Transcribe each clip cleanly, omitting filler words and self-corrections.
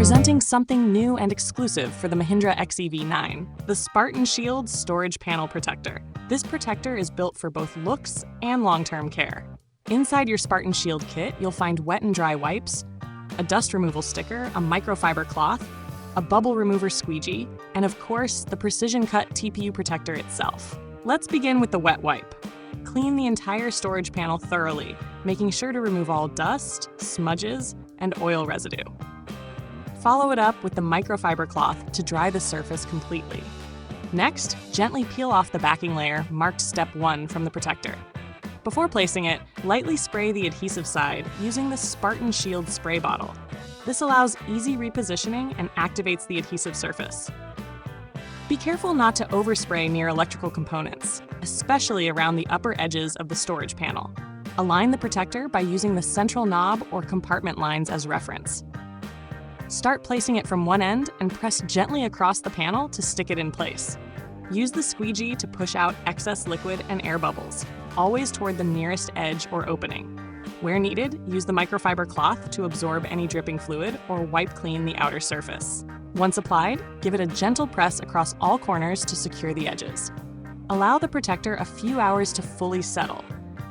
Presenting something new and exclusive for the Mahindra XEV9, the Spartan Shield Storage Panel Protector. This protector is built for both looks and long-term care. Inside your Spartan Shield kit, you'll find wet and dry wipes, a dust removal sticker, a microfiber cloth, a bubble remover squeegee, and of course, the precision-cut TPU protector itself. Let's begin with the wet wipe. Clean the entire storage panel thoroughly, making sure to remove all dust, smudges, and oil residue. Follow it up with the microfiber cloth to dry the surface completely. Next, gently peel off the backing layer marked Step 1 from the protector. Before placing it, lightly spray the adhesive side using the Spartan Shield spray bottle. This allows easy repositioning and activates the adhesive surface. Be careful not to overspray near electrical components, especially around the upper edges of the storage panel. Align the protector by using the central knob or compartment lines as reference. Start placing it from one end and press gently across the panel to stick it in place. Use the squeegee to push out excess liquid and air bubbles, always toward the nearest edge or opening. Where needed, use the microfiber cloth to absorb any dripping fluid or wipe clean the outer surface. Once applied, give it a gentle press across all corners to secure the edges. Allow the protector a few hours to fully settle.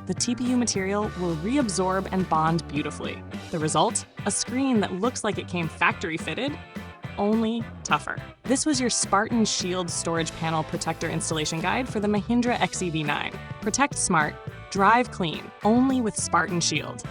The TPU material will reabsorb and bond beautifully. The result? A screen that looks like it came factory fitted, only tougher. This was your Spartan Shield Storage Panel Protector Installation Guide for the Mahindra XEV9. Protect smart, drive clean, only with Spartan Shield.